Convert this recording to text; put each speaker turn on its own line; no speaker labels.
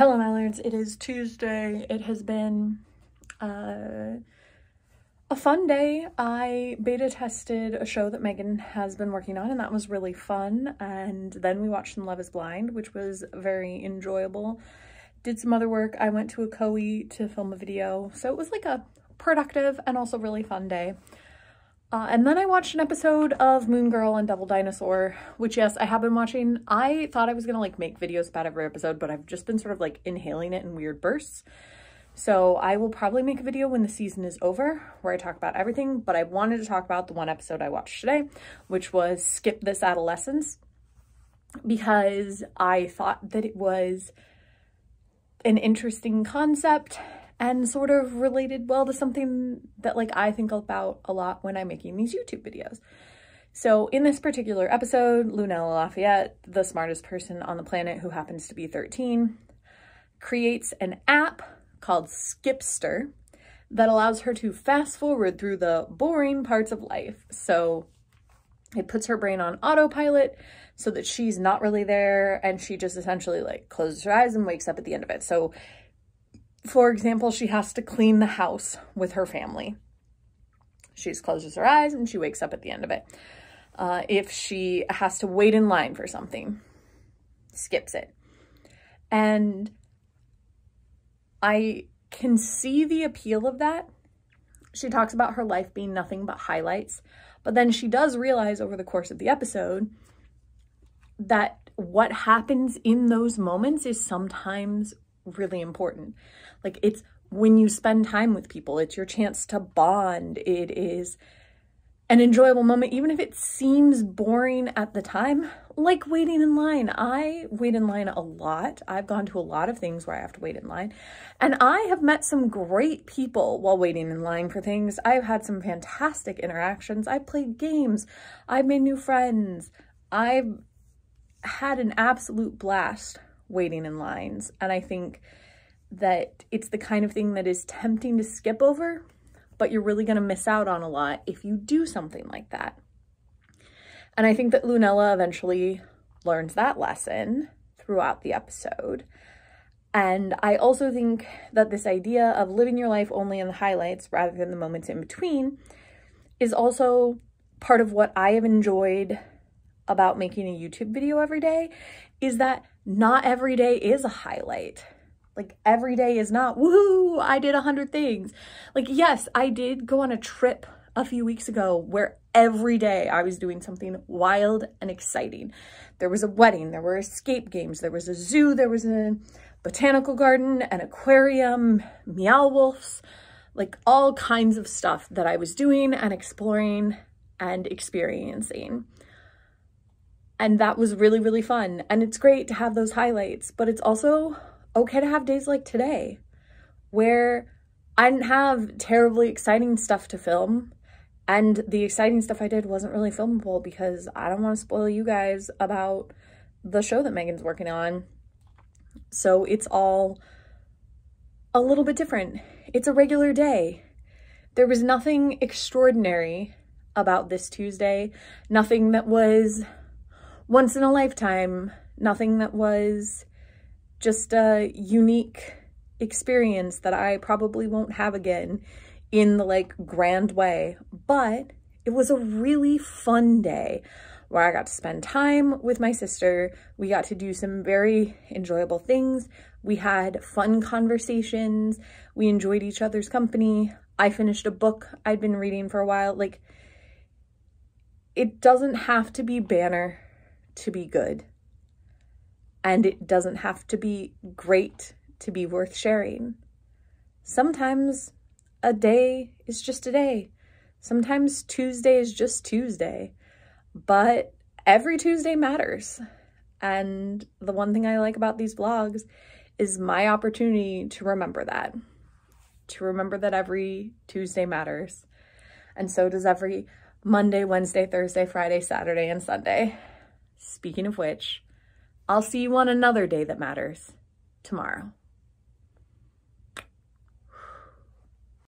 Hello, my lords. It is Tuesday. It has been a fun day. I beta tested a show that Megan has been working on, and that was really fun. And then we watched some Love is Blind, which was very enjoyable. Did some other work. I went to a Koei to film a video. So it was like a productive and also really fun day. And then I watched an episode of Moon Girl and Devil Dinosaur, which, yes, I have been watching. I thought I was going to like make videos about every episode, but I've just been sort of like inhaling it in weird bursts. So I will probably make a video when the season is over where I talk about everything, but I wanted to talk about the one episode I watched today, which was Skip This Adolescence, because I thought that it was an interesting concept and sort of related well to something that like I think about a lot when I'm making these YouTube videos. So in this particular episode, Lunella Lafayette, the smartest person on the planet who happens to be 13, creates an app called Skipster that allows her to fast forward through the boring parts of life. So it puts her brain on autopilot so that she's not really there, and she just essentially like closes her eyes and wakes up at the end of it. So for example, she has to clean the house with her family. She just closes her eyes and she wakes up at the end of it. If she has to wait in line for something, skips it. And I can see the appeal of that. She talks about her life being nothing but highlights, but then she does realize over the course of the episode that what happens in those moments is sometimes really important. Like, it's when you spend time with people, it's your chance to bond. It is an enjoyable moment, even if it seems boring at the time, like waiting in line. I wait in line a lot. I've gone to a lot of things where I have to wait in line, and I have met some great people while waiting in line for things. I've had some fantastic interactions. I've played games. I've made new friends. I've had an absolute blast waiting in lines, and I think that it's the kind of thing that is tempting to skip over, but you're really going to miss out on a lot if you do something like that. And I think that Lunella eventually learns that lesson throughout the episode. And I also think that this idea of living your life only in the highlights rather than the moments in between is also part of what I have enjoyed about making a YouTube video every day, is that not every day is a highlight. Like, every day is not, woohoo, I did 100 things. Like, yes, I did go on a trip a few weeks ago where every day I was doing something wild and exciting. There was a wedding, there were escape games, there was a zoo, there was a botanical garden, an aquarium, meow wolves, like all kinds of stuff that I was doing and exploring and experiencing. And that was really, really fun. And it's great to have those highlights, but it's also okay to have days like today where I didn't have terribly exciting stuff to film, and the exciting stuff I did wasn't really filmable because I don't want to spoil you guys about the show that Megan's working on. So it's all a little bit different. It's a regular day. There was nothing extraordinary about this Tuesday, nothing that was once in a lifetime, nothing that was just a unique experience that I probably won't have again in the like grand way. But it was a really fun day where I got to spend time with my sister. We got to do some very enjoyable things. We had fun conversations. We enjoyed each other's company. I finished a book I'd been reading for a while. Like, it doesn't have to be banner to be good. And it doesn't have to be great to be worth sharing. Sometimes a day is just a day. Sometimes Tuesday is just Tuesday. But every Tuesday matters. And the one thing I like about these vlogs is my opportunity to remember that. To remember that every Tuesday matters. And so does every Monday, Wednesday, Thursday, Friday, Saturday, and Sunday. Speaking of which, I'll see you on another day that matters tomorrow.